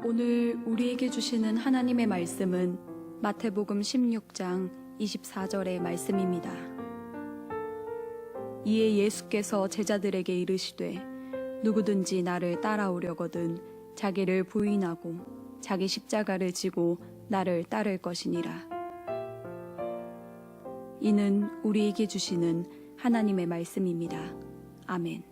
오늘 우리에게 주시는 하나님의 말씀은 마태복음 16장 24절의 말씀입니다. 이에 예수께서 제자들에게 이르시되 누구든지 나를 따라오려거든 자기를 부인하고 자기 십자가를 지고 나를 따를 것이니라. 이는 우리에게 주시는 하나님의 말씀입니다. 아멘.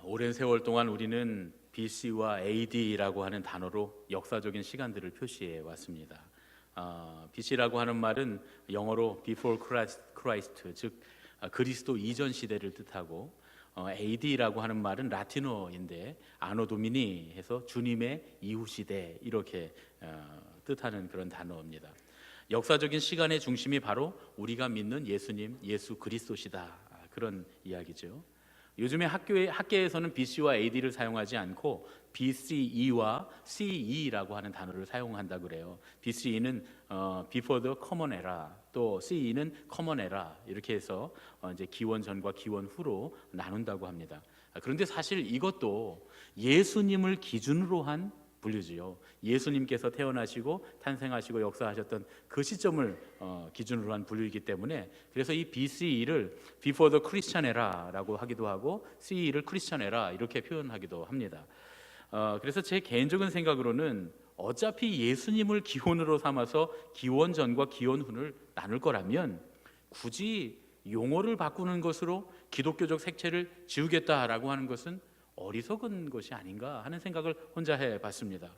오랜 세월 동안 우리는 BC와 AD라고 하는 단어로 역사적인 시간들을 표시해 왔습니다. BC라고 하는 말은 영어로 Before Christ, 즉 그리스도 이전 시대를 뜻하고, AD라고 하는 말은 라틴어인데 아노 도미니 해서 주님의 이후 시대 이렇게 뜻하는 그런 단어입니다. 역사적인 시간의 중심이 바로 우리가 믿는 예수님, 예수 그리스도시다, 그런 이야기죠. 요즘에 학계에서는 BC와 AD를 사용하지 않고 BCE와 CE라고 하는 단어를 사용한다 그래요. BCE는 Before the Common Era, 또 CE는 Common Era, 이렇게 해서 이제 기원 전과 기원 후로 나눈다고 합니다. 그런데 사실 이것도 예수님을 기준으로 한 분류지요. 예수님께서 태어나시고 탄생하시고 역사하셨던 그 시점을 기준으로 한 분류이기 때문에, 그래서 이 BCE를 Before the Christian Era라고 하기도 하고 CE를 Christian Era 이렇게 표현하기도 합니다. 그래서 제 개인적인 생각으로는 어차피 예수님을 기원으로 삼아서 기원 전과 기원 후를 나눌 거라면 굳이 용어를 바꾸는 것으로 기독교적 색채를 지우겠다라고 하는 것은 어리석은 것이 아닌가 하는 생각을 혼자 해봤습니다.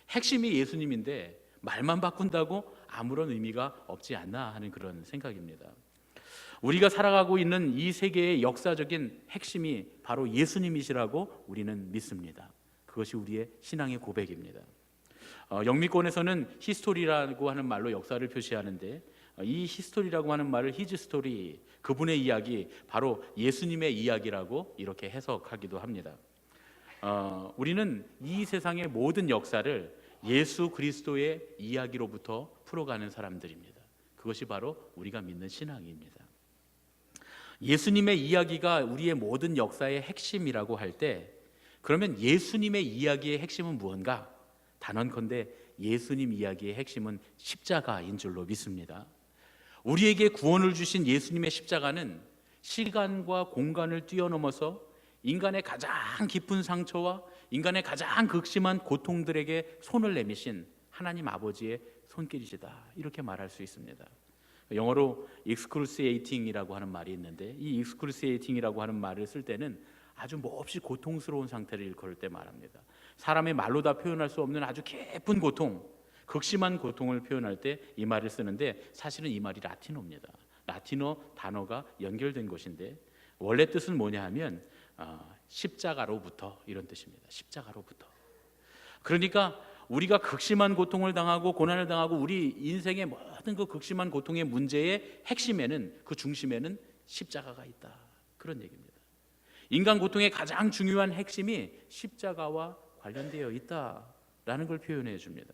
핵심이 예수님인데 말만 바꾼다고 아무런 의미가 없지 않나 하는 그런 생각입니다. 우리가 살아가고 있는 이 세계의 역사적인 핵심이 바로 예수님이시라고 우리는 믿습니다. 그것이 우리의 신앙의 고백입니다. 영미권에서는 히스토리라고 하는 말로 역사를 표시하는데, 이 히스토리라고 하는 말을 히즈스토리, 그분의 이야기, 바로 예수님의 이야기라고 이렇게 해석하기도 합니다. 우리는 이 세상의 모든 역사를 예수 그리스도의 이야기로부터 풀어가는 사람들입니다. 그것이 바로 우리가 믿는 신앙입니다. 예수님의 이야기가 우리의 모든 역사의 핵심이라고 할 때, 그러면 예수님의 이야기의 핵심은 무언가? 단언컨대 예수님 이야기의 핵심은 십자가인 줄로 믿습니다. 우리에게 구원을 주신 예수님의 십자가는 시간과 공간을 뛰어넘어서 인간의 가장 깊은 상처와 인간의 가장 극심한 고통들에게 손을 내미신 하나님 아버지의 손길이시다, 이렇게 말할 수 있습니다. 영어로 excruciating이라고 하는 말이 있는데, 이 excruciating이라고 하는 말을 쓸 때는 아주 몹시 고통스러운 상태를 일컬을 때 말합니다. 사람의 말로 다 표현할 수 없는 아주 깊은 고통, 극심한 고통을 표현할 때 이 말을 쓰는데, 사실은 이 말이 라틴어입니다. 라틴어 단어가 연결된 것인데, 원래 뜻은 뭐냐 하면 십자가로부터, 이런 뜻입니다. 십자가로부터. 그러니까 우리가 극심한 고통을 당하고 고난을 당하고 우리 인생의 모든 그 극심한 고통의 문제의 핵심에는, 그 중심에는 십자가가 있다, 그런 얘기입니다. 인간 고통의 가장 중요한 핵심이 십자가와 관련되어 있다라는 걸 표현해 줍니다.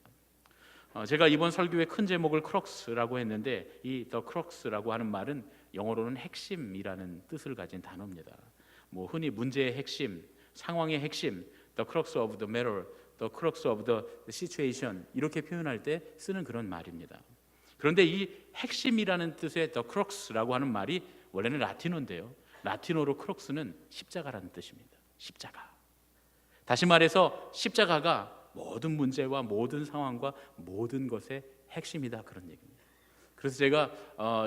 제가 이번 설교의 큰 제목을 크럭스라고 했는데, 이 The Crux라고 하는 말은 영어로는 핵심이라는 뜻을 가진 단어입니다. 흔히 문제의 핵심, 상황의 핵심, The crux of the matter, the crux of the situation, 이렇게 표현할 때 쓰는 그런 말입니다. 그런데 이 핵심이라는 뜻의 The crux라고 하는 말이 원래는 라틴어인데요, 라틴어로 크럭스는 십자가라는 뜻입니다. 십자가. 다시 말해서 십자가가 모든 문제와 모든 상황과 모든 것의 핵심이다, 그런 얘기입니다. 그래서 제가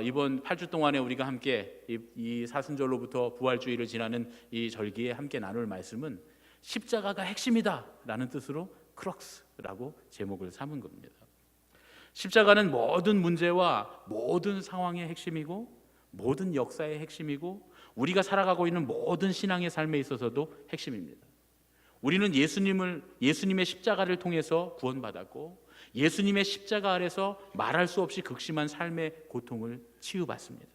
이번 8주 동안에 우리가 함께 이 사순절로부터 부활주의를 지나는 이 절기에 함께 나눌 말씀은 십자가가 핵심이다 라는 뜻으로 크럭스라고 제목을 삼은 겁니다. 십자가는 모든 문제와 모든 상황의 핵심이고 모든 역사의 핵심이고 우리가 살아가고 있는 모든 신앙의 삶에 있어서도 핵심입니다. 우리는 예수님의 십자가를 통해서 구원받았고, 예수님의 십자가 아래서 말할 수 없이 극심한 삶의 고통을 치유받습니다.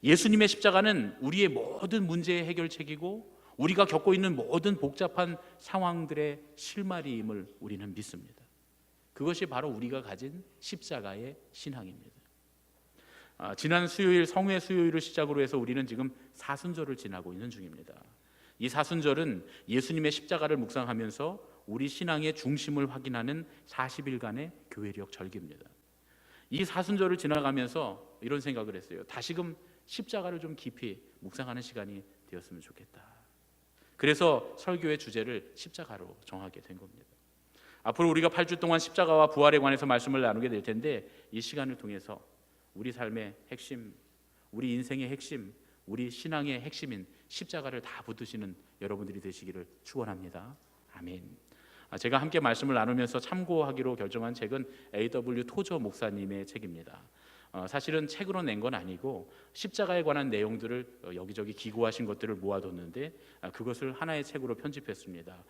예수님의 십자가는 우리의 모든 문제의 해결책이고 우리가 겪고 있는 모든 복잡한 상황들의 실마리임을 우리는 믿습니다. 그것이 바로 우리가 가진 십자가의 신앙입니다. 지난 수요일 성회 수요일을 시작으로 해서 우리는 지금 사순절을 지나고 있는 중입니다. 이 사순절은 예수님의 십자가를 묵상하면서 우리 신앙의 중심을 확인하는 40일간의 교회력 절기입니다. 이 사순절을 지나가면서 이런 생각을 했어요. 다시금 십자가를 좀 깊이 묵상하는 시간이 되었으면 좋겠다. 그래서 설교의 주제를 십자가로 정하게 된 겁니다. 앞으로 우리가 8주 동안 십자가와 부활에 관해서 말씀을 나누게 될 텐데, 이 시간을 통해서 우리 삶의 핵심, 우리 인생의 핵심, 우리 신앙의 핵심인 십자가를 다 붙드시는 여러분들이 되시기를 축원합니다. 아멘. 제가 함께 말씀을 나누면서 참고하기로 결정한 책은 A.W. 토저 목사님의 책입니다. 사실은 책으로 낸 건 아니고 십자가에 관한 내용들을 여기저기 기고하신 것들을 모아뒀는데 그것을 하나의 책으로 편집했습니다.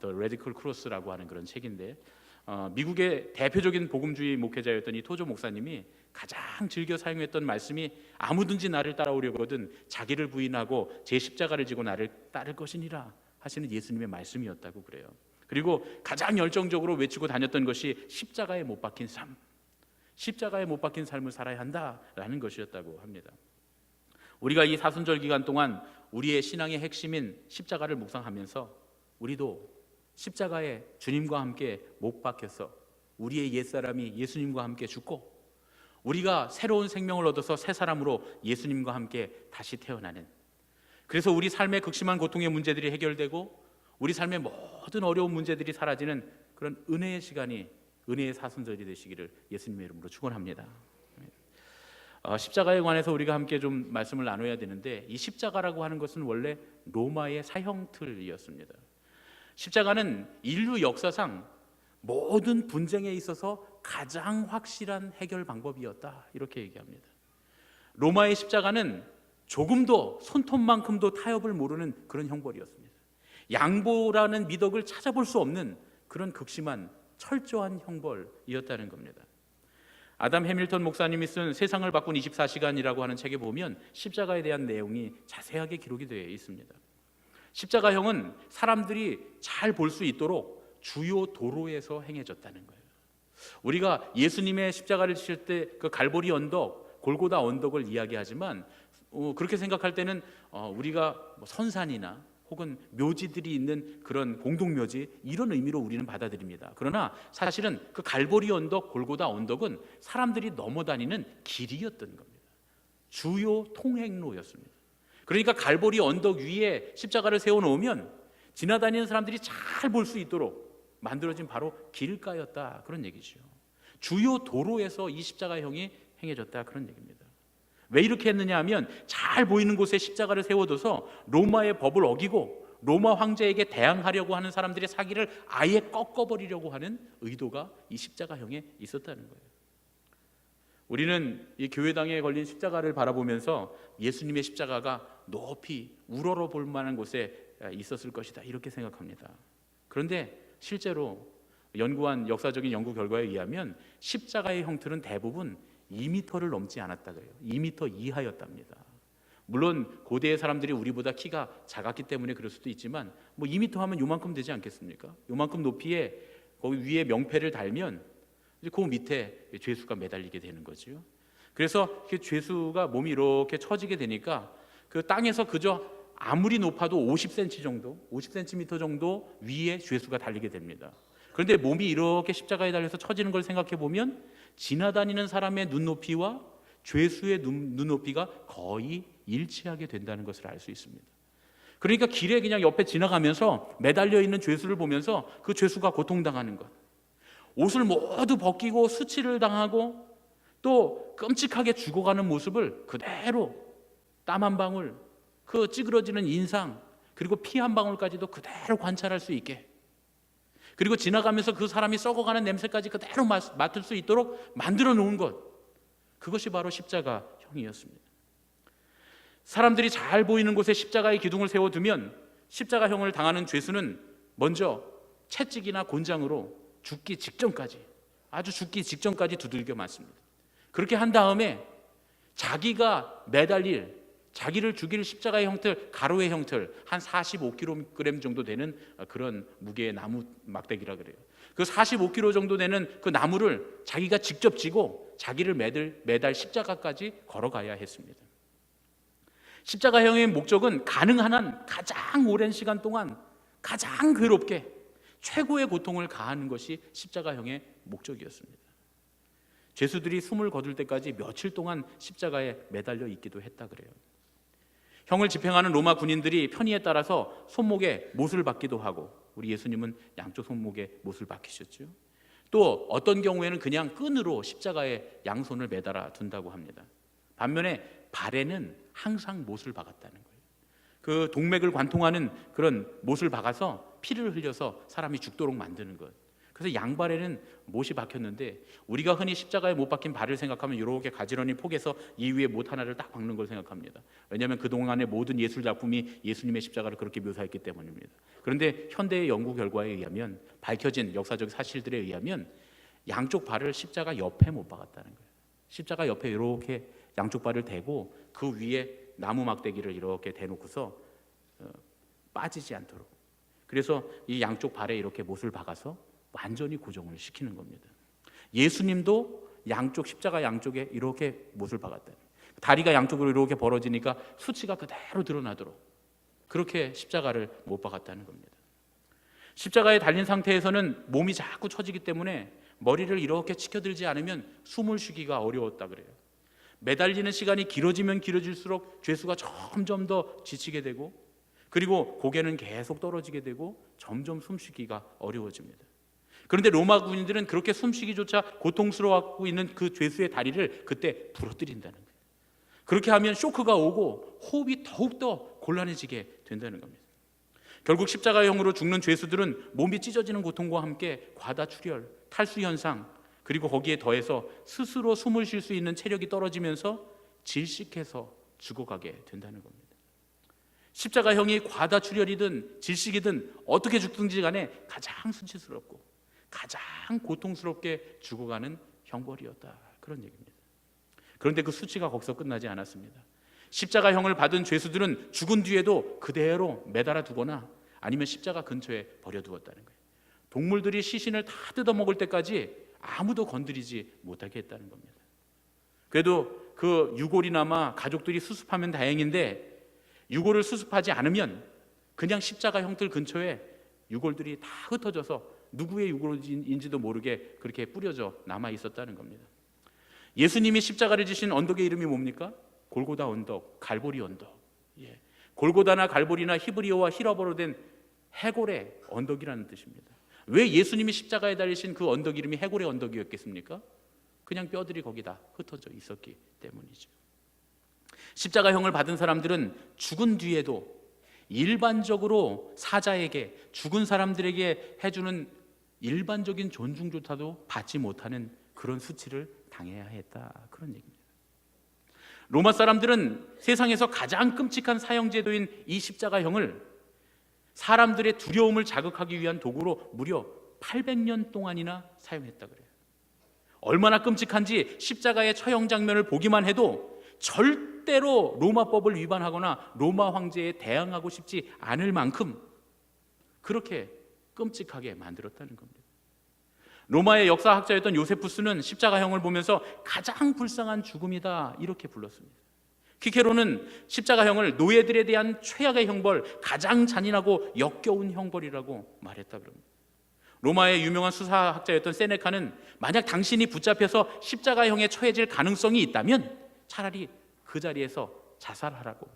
The Radical Cross라고 하는 그런 책인데, 미국의 대표적인 복음주의 목회자였던 이 토저 목사님이 가장 즐겨 사용했던 말씀이 아무든지 나를 따라오려거든 자기를 부인하고 제 십자가를 지고 나를 따를 것이니라 하시는 예수님의 말씀이었다고 그래요. 그리고 가장 열정적으로 외치고 다녔던 것이 십자가에 못 박힌 삶, 십자가에 못 박힌 삶을 살아야 한다라는 것이었다고 합니다. 우리가 이 사순절 기간 동안 우리의 신앙의 핵심인 십자가를 묵상하면서 우리도 십자가에 주님과 함께 못 박혀서 우리의 옛사람이 예수님과 함께 죽고 우리가 새로운 생명을 얻어서 새 사람으로 예수님과 함께 다시 태어나는, 그래서 우리 삶의 극심한 고통의 문제들이 해결되고 우리 삶의 모든 어려운 문제들이 사라지는 그런 은혜의 시간이, 은혜의 사순절이 되시기를 예수님의 이름으로 축원합니다. 십자가에 관해서 우리가 함께 좀 말씀을 나눠야 되는데, 이 십자가라고 하는 것은 원래 로마의 사형틀이었습니다. 십자가는 인류 역사상 모든 분쟁에 있어서 가장 확실한 해결 방법이었다, 이렇게 얘기합니다. 로마의 십자가는 조금도 손톱만큼도 타협을 모르는 그런 형벌이었습니다. 양보라는 미덕을 찾아볼 수 없는 그런 극심한 철저한 형벌이었다는 겁니다. 아담 해밀턴 목사님이 쓴 세상을 바꾼 24시간이라고 하는 책에 보면 십자가에 대한 내용이 자세하게 기록이 되어 있습니다. 십자가형은 사람들이 잘 볼 수 있도록 주요 도로에서 행해졌다는 거예요. 우리가 예수님의 십자가를 지실 때 그 갈보리 언덕, 골고다 언덕을 이야기하지만 그렇게 생각할 때는 우리가 선산이나 혹은 묘지들이 있는 그런 공동묘지, 이런 의미로 우리는 받아들입니다. 그러나 사실은 그 갈보리 언덕, 골고다 언덕은 사람들이 넘어다니는 길이었던 겁니다. 주요 통행로였습니다. 그러니까 갈보리 언덕 위에 십자가를 세워놓으면 지나다니는 사람들이 잘 볼 수 있도록 만들어진 바로 길가였다, 그런 얘기죠. 주요 도로에서 이 십자가형이 행해졌다, 그런 얘기입니다. 왜 이렇게 했느냐 하면 잘 보이는 곳에 십자가를 세워둬서 로마의 법을 어기고 로마 황제에게 대항하려고 하는 사람들의 사기를 아예 꺾어버리려고 하는 의도가 이 십자가형에 있었다는 거예요. 우리는 이 교회당에 걸린 십자가를 바라보면서 예수님의 십자가가 높이 우러러 볼 만한 곳에 있었을 것이다, 이렇게 생각합니다. 그런데 실제로 연구한 역사적인 연구 결과에 의하면 십자가의 형틀은 대부분 2m를 넘지 않았다 그래요. 2m 이하였답니다. 물론 고대의 사람들이 우리보다 키가 작았기 때문에 그럴 수도 있지만 2m 하면 요만큼 되지 않겠습니까? 요만큼 높이에 거기 위에 명패를 달면 이제 그 밑에 죄수가 매달리게 되는 거죠. 그래서 죄수가 몸이 이렇게 처지게 되니까 그 땅에서 그저 아무리 높아도 50cm 정도, 50cm 정도 위에 죄수가 달리게 됩니다. 그런데 몸이 이렇게 십자가에 달려서 처지는 걸 생각해 보면 지나다니는 사람의 눈높이와 죄수의 눈높이가 거의 일치하게 된다는 것을 알 수 있습니다. 그러니까 길에 그냥 옆에 지나가면서 매달려 있는 죄수를 보면서 그 죄수가 고통당하는 것, 옷을 모두 벗기고 수치를 당하고 또 끔찍하게 죽어가는 모습을 그대로 땀 한 방울, 그 찌그러지는 인상, 그리고 피 한 방울까지도 그대로 관찰할 수 있게, 그리고 지나가면서 그 사람이 썩어가는 냄새까지 그대로 맡을 수 있도록 만들어 놓은 것, 그것이 바로 십자가형이었습니다. 사람들이 잘 보이는 곳에 십자가의 기둥을 세워두면 십자가형을 당하는 죄수는 먼저 채찍이나 곤장으로 죽기 직전까지, 아주 죽기 직전까지 두들겨 맞습니다. 그렇게 한 다음에 자기가 매달릴, 자기를 죽일 십자가의 형틀, 가로의 형틀 한 45kg 정도 되는 그런 무게의 나무 막대기라 그래요. 그 45kg 정도 되는 그 나무를 자기가 직접 지고 자기를 매달 십자가까지 걸어가야 했습니다. 십자가형의 목적은 가능한 한 가장 오랜 시간 동안 가장 괴롭게 최고의 고통을 가하는 것이 십자가형의 목적이었습니다. 죄수들이 숨을 거둘 때까지 며칠 동안 십자가에 매달려 있기도 했다 그래요. 형을 집행하는 로마 군인들이 편의에 따라서 손목에 못을 박기도 하고, 우리 예수님은 양쪽 손목에 못을 박히셨죠. 또 어떤 경우에는 그냥 끈으로 십자가에 양손을 매달아 둔다고 합니다. 반면에 발에는 항상 못을 박았다는 거예요. 그 동맥을 관통하는 그런 못을 박아서 피를 흘려서 사람이 죽도록 만드는 것. 그래서 양발에는 못이 박혔는데, 우리가 흔히 십자가에 못 박힌 발을 생각하면 이렇게 가지런히 포개서 이 위에 못 하나를 딱 박는 걸 생각합니다. 왜냐하면 그동안의 모든 예술 작품이 예수님의 십자가를 그렇게 묘사했기 때문입니다. 그런데 현대의 연구 결과에 의하면, 밝혀진 역사적 사실들에 의하면 양쪽 발을 십자가 옆에 못 박았다는 거예요. 십자가 옆에 이렇게 양쪽 발을 대고 그 위에 나무 막대기를 이렇게 대놓고서 빠지지 않도록, 그래서 이 양쪽 발에 이렇게 못을 박아서 완전히 고정을 시키는 겁니다. 예수님도 양쪽 십자가 양쪽에 이렇게 못을 박았다. 다리가 양쪽으로 이렇게 벌어지니까 수치가 그대로 드러나도록 그렇게 십자가를 못 박았다는 겁니다. 십자가에 달린 상태에서는 몸이 자꾸 처지기 때문에 머리를 이렇게 치켜들지 않으면 숨을 쉬기가 어려웠다 그래요. 매달리는 시간이 길어지면 길어질수록 죄수가 점점 더 지치게 되고, 그리고 고개는 계속 떨어지게 되고 점점 숨쉬기가 어려워집니다. 그런데 로마 군인들은 그렇게 숨쉬기조차 고통스러워하고 있는 그 죄수의 다리를 그때 부러뜨린다는 거예요. 그렇게 하면 쇼크가 오고 호흡이 더욱더 곤란해지게 된다는 겁니다. 결국 십자가형으로 죽는 죄수들은 몸이 찢어지는 고통과 함께 과다출혈, 탈수 현상, 그리고 거기에 더해서 스스로 숨을 쉴 수 있는 체력이 떨어지면서 질식해서 죽어가게 된다는 겁니다. 십자가형이 과다출혈이든 질식이든 어떻게 죽든지 간에 가장 수치스럽고 가장 고통스럽게 죽어가는 형벌이었다, 그런 얘기입니다. 그런데 그 수치가 거기서 끝나지 않았습니다. 십자가형을 받은 죄수들은 죽은 뒤에도 그대로 매달아 두거나 아니면 십자가 근처에 버려두었다는 거예요. 동물들이 시신을 다 뜯어먹을 때까지 아무도 건드리지 못하게 했다는 겁니다. 그래도 그 유골이나마 가족들이 수습하면 다행인데, 유골을 수습하지 않으면 그냥 십자가 형틀 근처에 유골들이 다 흩어져서 누구의 유골인지도 모르게 그렇게 뿌려져 남아 있었다는 겁니다. 예수님이 십자가를 지신 언덕의 이름이 뭡니까? 골고다 언덕, 갈보리 언덕. 골고다나 갈보리나 히브리어와 히라버로 된 해골의 언덕이라는 뜻입니다. 왜 예수님이 십자가에 달리신 그 언덕 이름이 해골의 언덕이었겠습니까? 그냥 뼈들이 거기다 흩어져 있었기 때문이죠. 십자가형을 받은 사람들은 죽은 뒤에도 일반적으로 사자에게, 죽은 사람들에게 해주는 일반적인 존중조차도 받지 못하는 그런 수치를 당해야 했다, 그런 얘기입니다. 로마 사람들은 세상에서 가장 끔찍한 사형제도인 이 십자가형을 사람들의 두려움을 자극하기 위한 도구로 무려 800년 동안이나 사용했다 그래요. 얼마나 끔찍한지 십자가의 처형 장면을 보기만 해도 절대로 로마법을 위반하거나 로마 황제에 대항하고 싶지 않을 만큼 그렇게 끔찍하게 만들었다는 겁니다. 로마의 역사학자였던 요세푸스는 십자가형을 보면서 가장 불쌍한 죽음이다, 이렇게 불렀습니다. 키케로는 십자가형을 노예들에 대한 최악의 형벌, 가장 잔인하고 역겨운 형벌이라고 말했다 그럽니다. 로마의 유명한 수사학자였던 세네카는 만약 당신이 붙잡혀서 십자가형에 처해질 가능성이 있다면 차라리 그 자리에서 자살하라고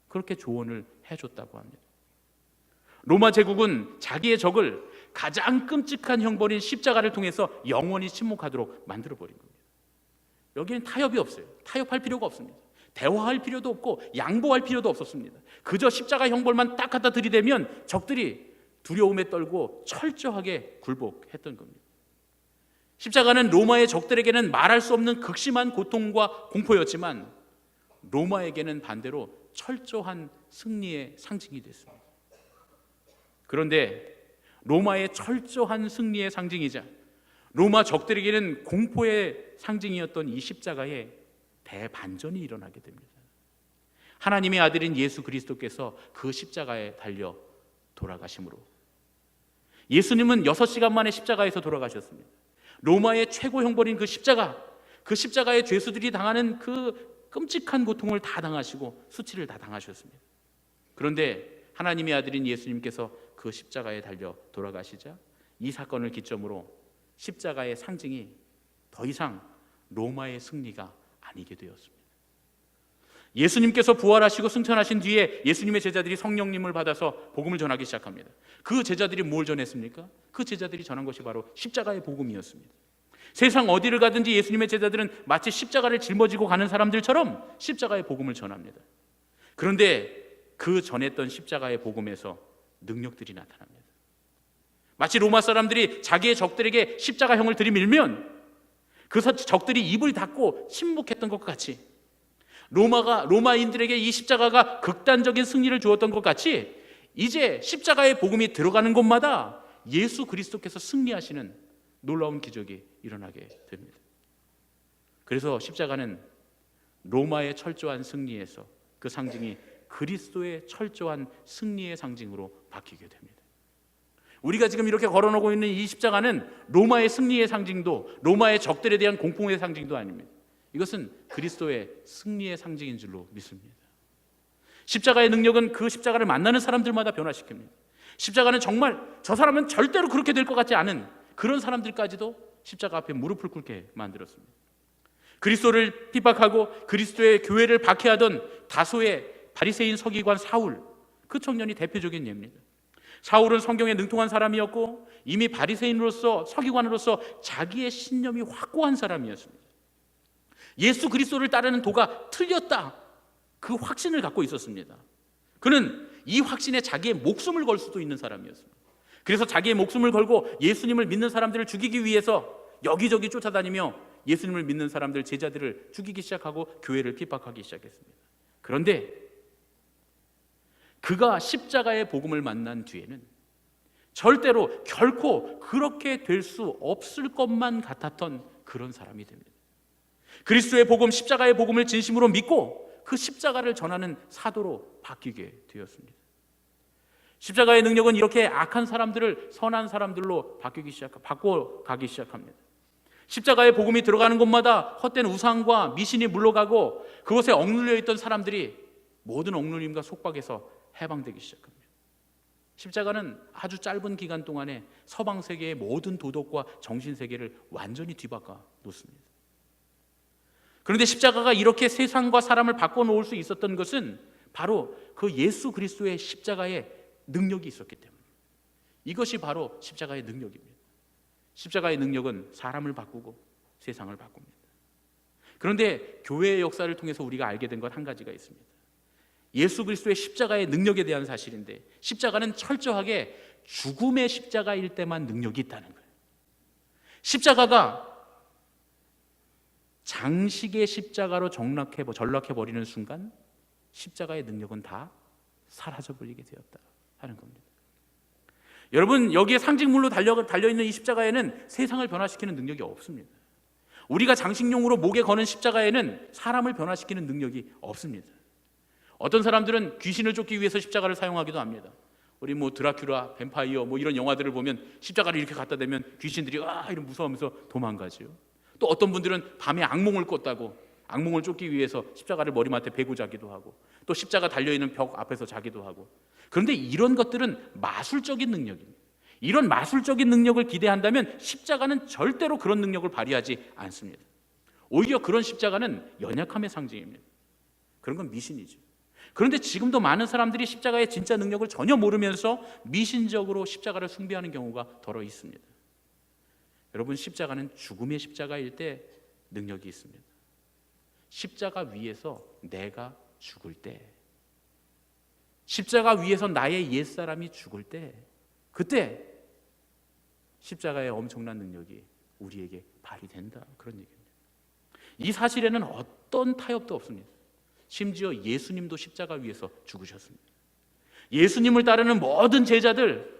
그렇게 조언을 해줬다고 합니다. 로마 제국은 자기의 적을 가장 끔찍한 형벌인 십자가를 통해서 영원히 침묵하도록 만들어버린 겁니다. 여기는 타협이 없어요. 타협할 필요가 없습니다. 대화할 필요도 없고 양보할 필요도 없었습니다. 그저 십자가 형벌만 딱 갖다 들이대면 적들이 두려움에 떨고 철저하게 굴복했던 겁니다. 십자가는 로마의 적들에게는 말할 수 없는 극심한 고통과 공포였지만 로마에게는 반대로 철저한 승리의 상징이 됐습니다. 그런데 로마의 철저한 승리의 상징이자 로마 적들에게는 공포의 상징이었던 이 십자가에 대반전이 일어나게 됩니다. 하나님의 아들인 예수 그리스도께서 그 십자가에 달려 돌아가심으로 예수님은 6시간 만에 십자가에서 돌아가셨습니다. 로마의 최고 형벌인 그 십자가의 죄수들이 당하는 그 끔찍한 고통을 다 당하시고 수치를 다 당하셨습니다. 그런데 하나님의 아들인 예수님께서 그 십자가에 달려 돌아가시자 이 사건을 기점으로 십자가의 상징이 더 이상 로마의 승리가 아니게 되었습니다. 예수님께서 부활하시고 승천하신 뒤에 예수님의 제자들이 성령님을 받아서 복음을 전하기 시작합니다. 그 제자들이 뭘 전했습니까? 그 제자들이 전한 것이 바로 십자가의 복음이었습니다. 세상 어디를 가든지 예수님의 제자들은 마치 십자가를 짊어지고 가는 사람들처럼 십자가의 복음을 전합니다. 그런데 그 전했던 십자가의 복음에서 능력들이 나타납니다. 마치 로마 사람들이 자기의 적들에게 십자가형을 들이밀면 그 적들이 입을 닫고 침묵했던 것 같이, 로마인들에게 이 십자가가 극단적인 승리를 주었던 것 같이, 이제 십자가의 복음이 들어가는 곳마다 예수 그리스도께서 승리하시는 놀라운 기적이 일어나게 됩니다. 그래서 십자가는 로마의 철저한 승리에서 그 상징이 그리스도의 철저한 승리의 상징으로 바뀌게 됩니다. 우리가 지금 이렇게 걸어놓고 있는 이 십자가는 로마의 승리의 상징도, 로마의 적들에 대한 공포의 상징도 아닙니다. 이것은 그리스도의 승리의 상징인 줄로 믿습니다. 십자가의 능력은 그 십자가를 만나는 사람들마다 변화시킵니다. 십자가는 정말 저 사람은 절대로 그렇게 될 것 같지 않은 그런 사람들까지도 십자가 앞에 무릎을 꿇게 만들었습니다. 그리스도를 핍박하고 그리스도의 교회를 박해하던 다소의 바리새인 서기관 사울, 그 청년이 대표적인 예입니다. 사울은 성경에 능통한 사람이었고 이미 바리새인으로서, 서기관으로서 자기의 신념이 확고한 사람이었습니다. 예수 그리스도를 따르는 도가 틀렸다, 그 확신을 갖고 있었습니다. 그는 이 확신에 자기의 목숨을 걸 수도 있는 사람이었습니다. 그래서 자기의 목숨을 걸고 예수님을 믿는 사람들을 죽이기 위해서 여기저기 쫓아다니며 예수님을 믿는 사람들, 제자들을 죽이기 시작하고 교회를 핍박하기 시작했습니다. 그런데 그가 십자가의 복음을 만난 뒤에는 절대로 결코 그렇게 될 수 없을 것만 같았던 그런 사람이 됩니다. 그리스도의 복음, 십자가의 복음을 진심으로 믿고 그 십자가를 전하는 사도로 바뀌게 되었습니다. 십자가의 능력은 이렇게 악한 사람들을 선한 사람들로 바꿔가기 시작합니다. 십자가의 복음이 들어가는 곳마다 헛된 우상과 미신이 물러가고 그곳에 억눌려 있던 사람들이 모든 억눌림과 속박에서 해방되기 시작합니다. 십자가는 아주 짧은 기간 동안에 서방 세계의 모든 도덕과 정신 세계를 완전히 뒤바꿔 놓습니다. 그런데 십자가가 이렇게 세상과 사람을 바꿔놓을 수 있었던 것은 바로 그 예수 그리스도의 십자가의 능력이 있었기 때문입니다. 이것이 바로 십자가의 능력입니다. 십자가의 능력은 사람을 바꾸고 세상을 바꿉니다. 그런데 교회의 역사를 통해서 우리가 알게 된 것 한 가지가 있습니다. 예수 그리스도의 십자가의 능력에 대한 사실인데, 십자가는 철저하게 죽음의 십자가일 때만 능력이 있다는 거예요. 십자가가 장식의 십자가로 전락해버리는 순간 십자가의 능력은 다 사라져버리게 되었다 하는 겁니다. 여러분, 여기에 상징물로 달려있는 이 십자가에는 세상을 변화시키는 능력이 없습니다. 우리가 장식용으로 목에 거는 십자가에는 사람을 변화시키는 능력이 없습니다. 어떤 사람들은 귀신을 쫓기 위해서 십자가를 사용하기도 합니다. 우리 드라큘라, 뱀파이어 이런 영화들을 보면 십자가를 이렇게 갖다 대면 귀신들이 이런 무서워하면서 도망가죠. 또 어떤 분들은 밤에 악몽을 꿨다고 악몽을 쫓기 위해서 십자가를 머리맡에 베고 자기도 하고, 또 십자가 달려있는 벽 앞에서 자기도 하고. 그런데 이런 것들은 마술적인 능력입니다. 이런 마술적인 능력을 기대한다면 십자가는 절대로 그런 능력을 발휘하지 않습니다. 오히려 그런 십자가는 연약함의 상징입니다. 그런 건 미신이죠. 그런데 지금도 많은 사람들이 십자가의 진짜 능력을 전혀 모르면서 미신적으로 십자가를 숭배하는 경우가 더러 있습니다. 여러분, 십자가는 죽음의 십자가일 때 능력이 있습니다. 십자가 위에서 내가 죽을 때, 십자가 위에서 나의 옛사람이 죽을 때, 그때 십자가의 엄청난 능력이 우리에게 발휘된다, 그런 얘기입니다. 이 사실에는 어떤 타협도 없습니다. 심지어 예수님도 십자가 위에서 죽으셨습니다. 예수님을 따르는 모든 제자들,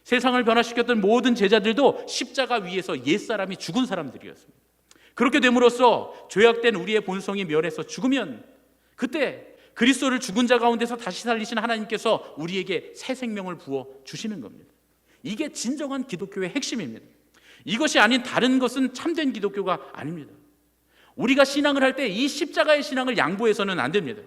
세상을 변화시켰던 모든 제자들도 십자가 위에서 옛사람이 죽은 사람들이었습니다. 그렇게 됨으로써 죄악된 우리의 본성이 멸해서 죽으면 그때 그리스도를 죽은 자 가운데서 다시 살리신 하나님께서 우리에게 새 생명을 부어 주시는 겁니다. 이게 진정한 기독교의 핵심입니다. 이것이 아닌 다른 것은 참된 기독교가 아닙니다. 우리가 신앙을 할 때 이 십자가의 신앙을 양보해서는 안 됩니다.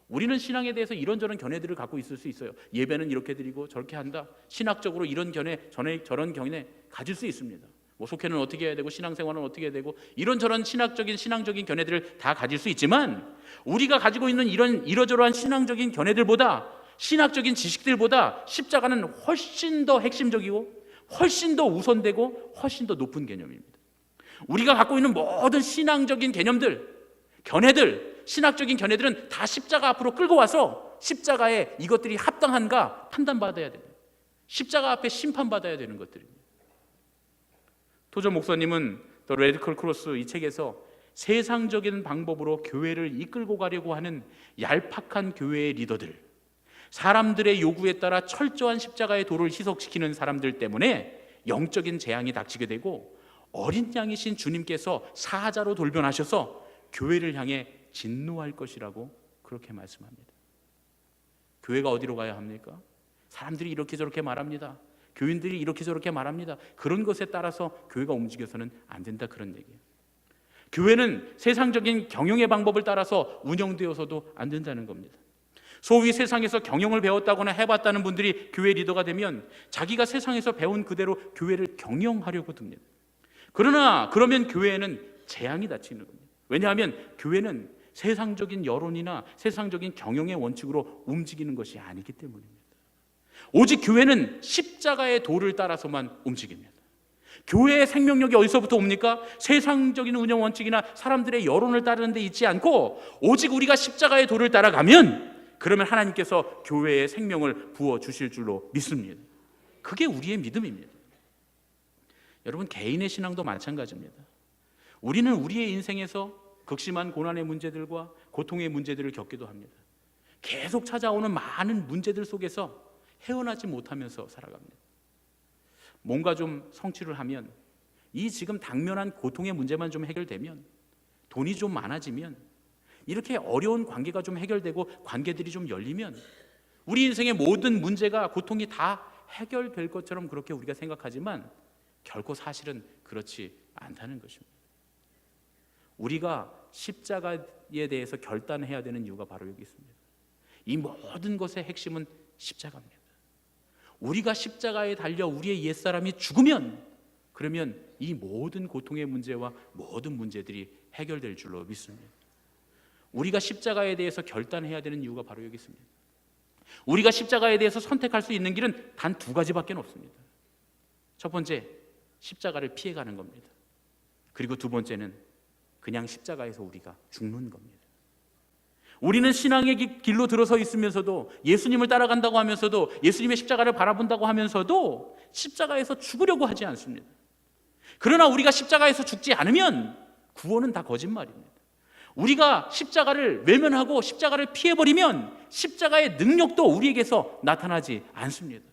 우리는 신앙에 대해서 이런저런 견해들을 갖고 있을 수 있어요. 예배는 이렇게 드리고 저렇게 한다. 신학적으로 이런 견해, 저런 견해 가질 수 있습니다. 뭐 속회는 어떻게 해야 되고 신앙생활은 어떻게 해야 되고 이런저런 신앙적인 견해들을 다 가질 수 있지만, 우리가 가지고 있는 이러저러한 신앙적인 견해들보다, 신학적인 지식들보다 십자가는 훨씬 더 핵심적이고 훨씬 더 우선되고 훨씬 더 높은 개념입니다. 우리가 갖고 있는 모든 신앙적인 개념들, 견해들, 신학적인 견해들은 다 십자가 앞으로 끌고 와서 십자가에 이것들이 합당한가 판단받아야 됩니다. 십자가 앞에 심판받아야 되는 것들입니다. 토저 목사님은 더 레디컬 크로스 이 책에서 세상적인 방법으로 교회를 이끌고 가려고 하는 얄팍한 교회의 리더들, 사람들의 요구에 따라 철저한 십자가의 도를 희석시키는 사람들 때문에 영적인 재앙이 닥치게 되고, 어린 양이신 주님께서 사자로 돌변하셔서 교회를 향해 진노할 것이라고 그렇게 말씀합니다. 교회가 어디로 가야 합니까? 사람들이 이렇게 저렇게 말합니다. 교인들이 이렇게 저렇게 말합니다. 그런 것에 따라서 교회가 움직여서는 안 된다, 그런 얘기예요. 교회는 세상적인 경영의 방법을 따라서 운영되어서도 안 된다는 겁니다. 소위 세상에서 경영을 배웠다거나 해봤다는 분들이 교회 리더가 되면 자기가 세상에서 배운 그대로 교회를 경영하려고 듭니다. 그러면 교회에는 재앙이 닥치는 겁니다. 왜냐하면 교회는 세상적인 여론이나 세상적인 경영의 원칙으로 움직이는 것이 아니기 때문입니다. 오직 교회는 십자가의 도를 따라서만 움직입니다. 교회의 생명력이 어디서부터 옵니까? 세상적인 운영 원칙이나 사람들의 여론을 따르는 데 있지 않고, 오직 우리가 십자가의 도를 따라가면, 그러면 하나님께서 교회에 생명을 부어주실 줄로 믿습니다. 그게 우리의 믿음입니다. 여러분, 개인의 신앙도 마찬가지입니다. 우리는 우리의 인생에서 극심한 고난의 문제들과 고통의 문제들을 겪기도 합니다. 계속 찾아오는 많은 문제들 속에서 헤어나지 못하면서 살아갑니다. 뭔가 좀 성취를 하면, 이 지금 당면한 고통의 문제만 좀 해결되면, 돈이 좀 많아지면, 이렇게 어려운 관계가 좀 해결되고 관계들이 좀 열리면 우리 인생의 모든 문제가, 고통이 다 해결될 것처럼 그렇게 우리가 생각하지만 결코 사실은 그렇지 않다는 것입니다. 우리가 십자가에 대해서 결단해야 되는 이유가 바로 여기 있습니다. 이 모든 것의 핵심은 십자가입니다. 우리가 십자가에 달려 우리의 옛사람이 죽으면, 그러면 이 모든 고통의 문제와 모든 문제들이 해결될 줄로 믿습니다. 우리가 십자가에 대해서 결단해야 되는 이유가 바로 여기 있습니다. 우리가 십자가에 대해서 선택할 수 있는 길은 단 두 가지밖에 없습니다. 첫 번째, 십자가를 피해가는 겁니다. 그리고 두 번째는 그냥 십자가에서 우리가 죽는 겁니다. 우리는 신앙의 길로 들어서 있으면서도, 예수님을 따라간다고 하면서도, 예수님의 십자가를 바라본다고 하면서도 십자가에서 죽으려고 하지 않습니다. 그러나 우리가 십자가에서 죽지 않으면 구원은 다 거짓말입니다. 우리가 십자가를 외면하고 십자가를 피해버리면 십자가의 능력도 우리에게서 나타나지 않습니다.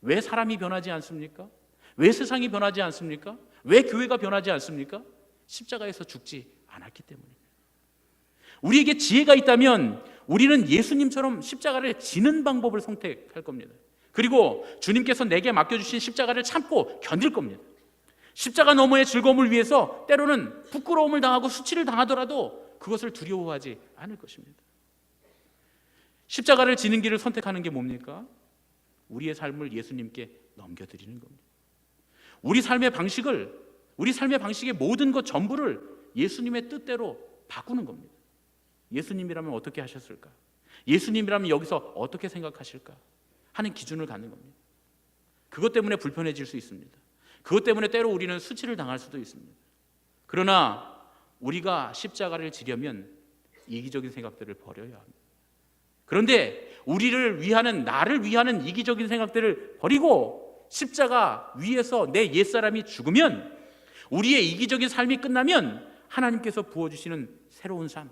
왜 사람이 변하지 않습니까? 왜 세상이 변하지 않습니까? 왜 교회가 변하지 않습니까? 십자가에서 죽지 않았기 때문입니다. 우리에게 지혜가 있다면 우리는 예수님처럼 십자가를 지는 방법을 선택할 겁니다. 그리고 주님께서 내게 맡겨주신 십자가를 참고 견딜 겁니다. 십자가 너머의 즐거움을 위해서 때로는 부끄러움을 당하고 수치를 당하더라도 그것을 두려워하지 않을 것입니다. 십자가를 지는 길을 선택하는 게 뭡니까? 우리의 삶을 예수님께 넘겨드리는 겁니다. 우리 삶의 방식의 모든 것 전부를 예수님의 뜻대로 바꾸는 겁니다. 예수님이라면 어떻게 하셨을까? 예수님이라면 여기서 어떻게 생각하실까? 하는 기준을 갖는 겁니다. 그것 때문에 불편해질 수 있습니다. 그것 때문에 때로 우리는 수치를 당할 수도 있습니다. 그러나 우리가 십자가를 지려면 이기적인 생각들을 버려야 합니다. 그런데 나를 위하는 이기적인 생각들을 버리고 십자가 위에서 내 옛사람이 죽으면, 우리의 이기적인 삶이 끝나면 하나님께서 부어주시는 새로운 삶,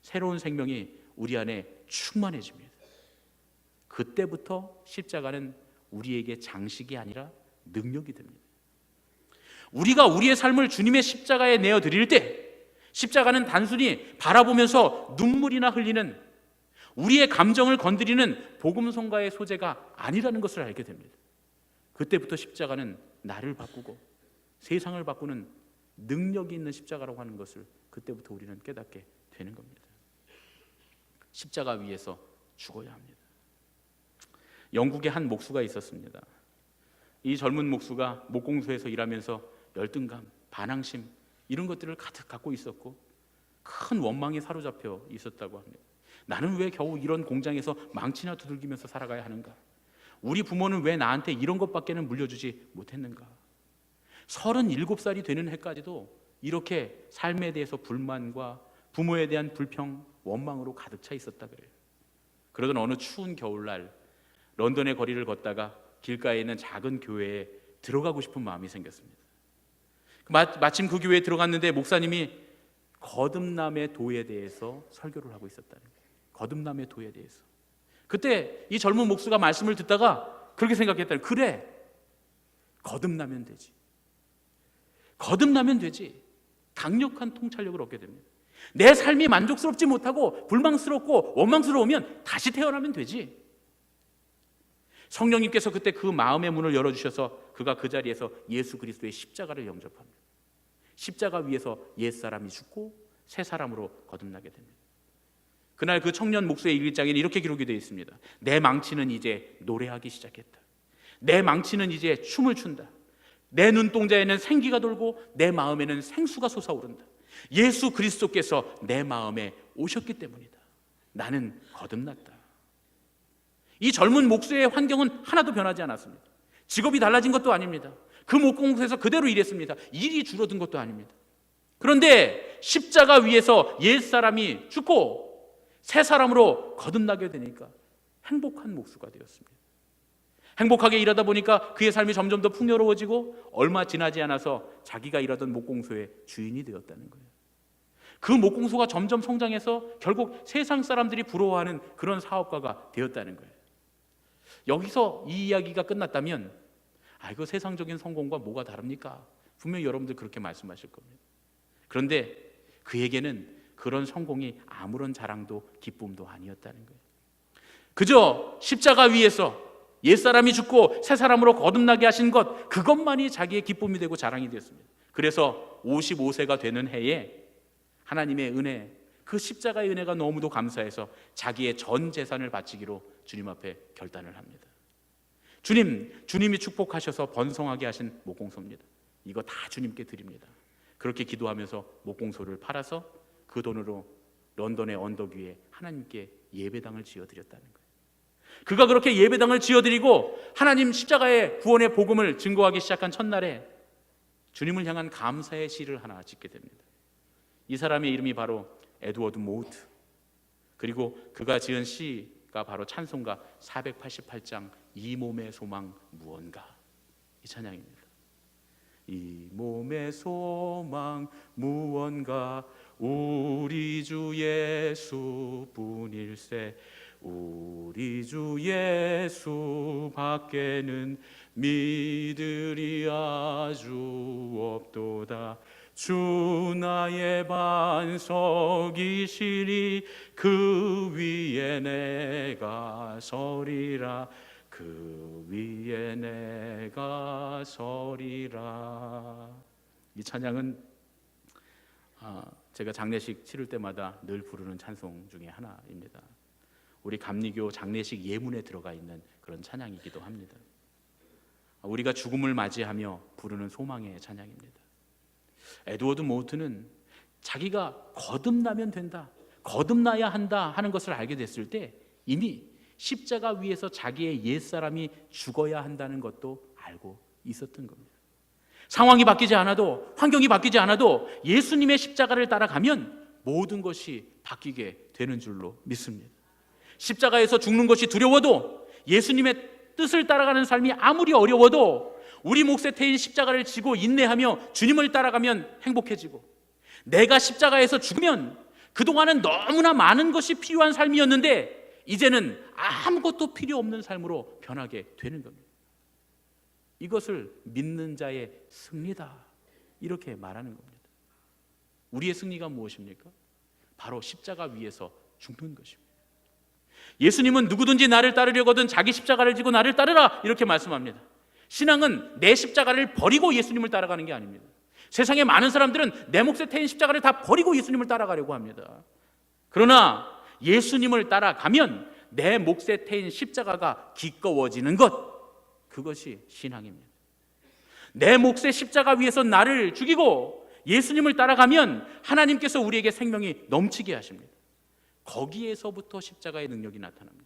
새로운 생명이 우리 안에 충만해집니다. 그때부터 십자가는 우리에게 장식이 아니라 능력이 됩니다. 우리가 우리의 삶을 주님의 십자가에 내어드릴 때, 십자가는 단순히 바라보면서 눈물이나 흘리는, 우리의 감정을 건드리는 복음성가의 소재가 아니라는 것을 알게 됩니다. 그때부터 십자가는 나를 바꾸고 세상을 바꾸는 능력이 있는 십자가라고 하는 것을 그때부터 우리는 깨닫게 되는 겁니다. 십자가 위에서 죽어야 합니다. 영국에 한 목수가 있었습니다. 이 젊은 목수가 목공소에서 일하면서 열등감, 반항심 이런 것들을 가득 갖고 있었고 큰 원망에 사로잡혀 있었다고 합니다. 나는 왜 겨우 이런 공장에서 망치나 두들기면서 살아가야 하는가? 우리 부모는 왜 나한테 이런 것밖에는 물려주지 못했는가? 37살이 되는 해까지도 이렇게 삶에 대해서 불만과 부모에 대한 불평, 원망으로 가득 차 있었다 그래요. 그러던 어느 추운 겨울날 런던의 거리를 걷다가 길가에 있는 작은 교회에 들어가고 싶은 마음이 생겼습니다. 마침 그 교회에 들어갔는데 목사님이 거듭남의 도에 대해서 설교를 하고 있었다는 거예요. 거듭남의 도에 대해서. 그때 이 젊은 목수가 말씀을 듣다가 그렇게 생각했다는 거예요. 그래, 거듭나면 되지. 거듭나면 되지. 강력한 통찰력을 얻게 됩니다. 내 삶이 만족스럽지 못하고 불망스럽고 원망스러우면 다시 태어나면 되지. 성령님께서 그때 그 마음의 문을 열어주셔서 그가 그 자리에서 예수 그리스도의 십자가를 영접합니다. 십자가 위에서 옛사람이 죽고 새 사람으로 거듭나게 됩니다. 그날 그 청년 목수의 일기장에는 이렇게 기록이 되어 있습니다. 내 망치는 이제 노래하기 시작했다. 내 망치는 이제 춤을 춘다. 내 눈동자에는 생기가 돌고 내 마음에는 생수가 솟아오른다. 예수 그리스도께서 내 마음에 오셨기 때문이다. 나는 거듭났다. 이 젊은 목수의 환경은 하나도 변하지 않았습니다. 직업이 달라진 것도 아닙니다. 그 목공소에서 그대로 일했습니다. 일이 줄어든 것도 아닙니다. 그런데 십자가 위에서 옛사람이 죽고 새 사람으로 거듭나게 되니까 행복한 목수가 되었습니다. 행복하게 일하다 보니까 그의 삶이 점점 더 풍요로워지고 얼마 지나지 않아서 자기가 일하던 목공소의 주인이 되었다는 거예요. 그 목공소가 점점 성장해서 결국 세상 사람들이 부러워하는 그런 사업가가 되었다는 거예요. 여기서 이 이야기가 끝났다면 이거 세상적인 성공과 뭐가 다릅니까? 분명히 여러분들 그렇게 말씀하실 겁니다. 그런데 그에게는 그런 성공이 아무런 자랑도 기쁨도 아니었다는 거예요. 그저 십자가 위에서 옛사람이 죽고 새 사람으로 거듭나게 하신 것, 그것만이 자기의 기쁨이 되고 자랑이 되었습니다. 그래서 55세가 되는 해에 하나님의 은혜, 그 십자가의 은혜가 너무도 감사해서 자기의 전 재산을 바치기로 주님 앞에 결단을 합니다. 주님이 축복하셔서 번성하게 하신 목공소입니다. 이거 다 주님께 드립니다. 그렇게 기도하면서 목공소를 팔아서 그 돈으로 런던의 언덕 위에 하나님께 예배당을 지어드렸다는 거예요. 그가 그렇게 예배당을 지어드리고 하나님 십자가의 구원의 복음을 증거하기 시작한 첫날에 주님을 향한 감사의 시를 하나 짓게 됩니다. 이 사람의 이름이 바로 에드워드 모우트, 그리고 그가 지은 시가 바로 찬송가 488장 이 몸의 소망 무언가, 이 찬양입니다. 이 몸의 소망 무언가 우리 주 예수뿐일세. 우리 주 예수 밖에는 믿으리 아주 없도다. 주 나의 반석이시니 그 위에 내가 서리라. 그 위에 내가 서리라. 이 찬양은 제가 장례식 치를 때마다 늘 부르는 찬송 중에 하나입니다. 우리 감리교 장례식 예문에 들어가 있는 그런 찬양이기도 합니다. 우리가 죽음을 맞이하며 부르는 소망의 찬양입니다. 에드워드 모우트는 자기가 거듭나면 된다, 거듭나야 한다 하는 것을 알게 됐을 때 이미 십자가 위에서 자기의 옛사람이 죽어야 한다는 것도 알고 있었던 겁니다. 상황이 바뀌지 않아도, 환경이 바뀌지 않아도 예수님의 십자가를 따라가면 모든 것이 바뀌게 되는 줄로 믿습니다. 십자가에서 죽는 것이 두려워도, 예수님의 뜻을 따라가는 삶이 아무리 어려워도 우리 몫에 태인 십자가를 지고 인내하며 주님을 따라가면 행복해지고, 내가 십자가에서 죽으면 그동안은 너무나 많은 것이 필요한 삶이었는데 이제는 아무것도 필요 없는 삶으로 변하게 되는 겁니다. 이것을 믿는 자의 승리다, 이렇게 말하는 겁니다. 우리의 승리가 무엇입니까? 바로 십자가 위에서 죽는 것입니다. 예수님은 누구든지 나를 따르려거든 자기 십자가를 지고 나를 따르라, 이렇게 말씀합니다. 신앙은 내 십자가를 버리고 예수님을 따라가는 게 아닙니다. 세상의 많은 사람들은 내 몫에 태인 십자가를 다 버리고 예수님을 따라가려고 합니다. 그러나 예수님을 따라가면 내 몫에 태인 십자가가 기꺼워지는 것, 그것이 신앙입니다. 내 몫의 십자가 위에서 나를 죽이고 예수님을 따라가면 하나님께서 우리에게 생명이 넘치게 하십니다. 거기에서부터 십자가의 능력이 나타납니다.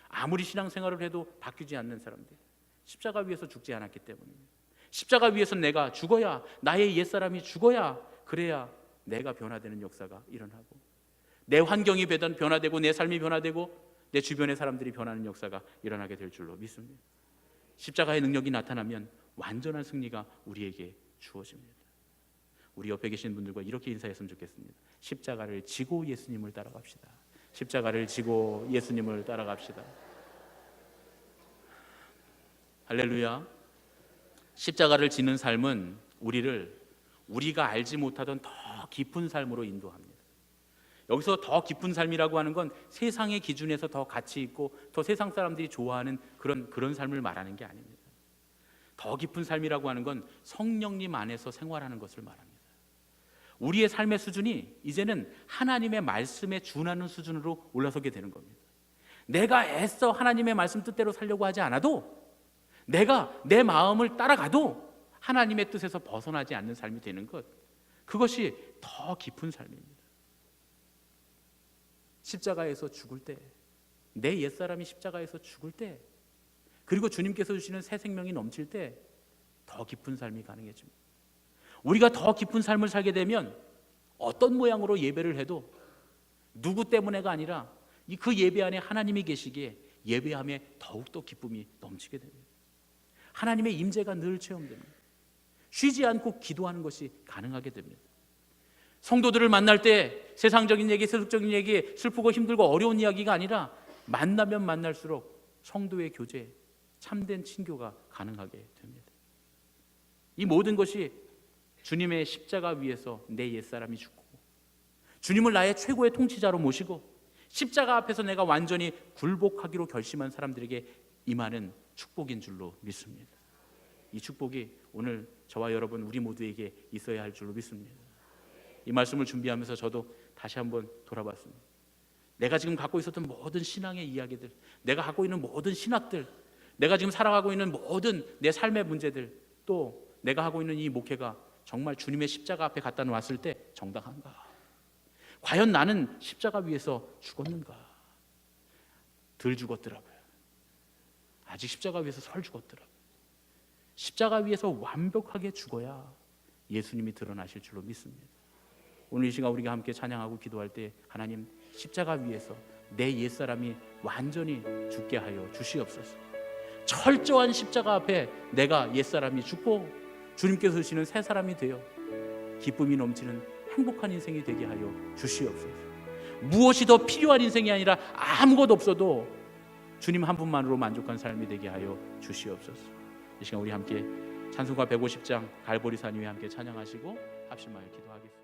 아무리 신앙생활을 해도 바뀌지 않는 사람들, 십자가 위에서 죽지 않았기 때문입니다. 십자가 위에서 내가 죽어야, 나의 옛사람이 죽어야, 그래야 내가 변화되는 역사가 일어나고 내 환경이 변화되고 내 삶이 변화되고 내 주변의 사람들이 변하는 역사가 일어나게 될 줄로 믿습니다. 십자가의 능력이 나타나면 완전한 승리가 우리에게 주어집니다. 우리 옆에 계신 분들과 이렇게 인사했으면 좋겠습니다. 십자가를 지고 예수님을 따라갑시다. 십자가를 지고 예수님을 따라갑시다. 할렐루야. 십자가를 지는 삶은 우리가 알지 못하던 더 깊은 삶으로 인도합니다. 여기서 더 깊은 삶이라고 하는 건 세상의 기준에서 더 가치 있고 더 세상 사람들이 좋아하는 그런 삶을 말하는 게 아닙니다. 더 깊은 삶이라고 하는 건 성령님 안에서 생활하는 것을 말합니다. 우리의 삶의 수준이 이제는 하나님의 말씀에 준하는 수준으로 올라서게 되는 겁니다. 내가 애써 하나님의 말씀 뜻대로 살려고 하지 않아도, 내가 내 마음을 따라가도 하나님의 뜻에서 벗어나지 않는 삶이 되는 것, 그것이 더 깊은 삶입니다. 십자가에서 죽을 때, 내 옛사람이 십자가에서 죽을 때, 그리고 주님께서 주시는 새 생명이 넘칠 때 더 깊은 삶이 가능해집니다. 우리가 더 깊은 삶을 살게 되면 어떤 모양으로 예배를 해도 누구 때문에가 아니라 그 예배 안에 하나님이 계시기에 예배함에 더욱더 기쁨이 넘치게 됩니다. 하나님의 임재가 늘 체험됩니다. 쉬지 않고 기도하는 것이 가능하게 됩니다. 성도들을 만날 때 세상적인 얘기, 세속적인 얘기, 슬프고 힘들고 어려운 이야기가 아니라 만나면 만날수록 성도의 교제, 참된 친교가 가능하게 됩니다. 이 모든 것이 주님의 십자가 위에서 내 옛사람이 죽고 주님을 나의 최고의 통치자로 모시고 십자가 앞에서 내가 완전히 굴복하기로 결심한 사람들에게 임하는 축복인 줄로 믿습니다. 이 축복이 오늘 저와 여러분 우리 모두에게 있어야 할 줄로 믿습니다. 이 말씀을 준비하면서 저도 다시 한번 돌아봤습니다. 내가 지금 갖고 있었던 모든 신앙의 이야기들, 내가 갖고 있는 모든 신학들, 내가 지금 살아가고 있는 모든 내 삶의 문제들, 또 내가 하고 있는 이 목회가 정말 주님의 십자가 앞에 갖다 놓았을 때 정당한가? 과연 나는 십자가 위에서 죽었는가? 덜 죽었더라고요. 아직 십자가 위에서 설 죽었더라고요. 십자가 위에서 완벽하게 죽어야 예수님이 드러나실 줄로 믿습니다. 오늘 이 시간 우리가 함께 찬양하고 기도할 때 하나님, 십자가 위에서 내 옛사람이 완전히 죽게 하여 주시옵소서. 철저한 십자가 앞에 내가 옛사람이 죽고 주님께서 주시는 새 사람이 되어 기쁨이 넘치는 행복한 인생이 되게 하여 주시옵소서. 무엇이 더 필요한 인생이 아니라 아무것도 없어도 주님 한 분만으로 만족한 삶이 되게 하여 주시옵소서. 이 시간 우리 함께 찬송가 150장 갈보리산 위에 함께 찬양하시고 합심하여 기도하겠습니다.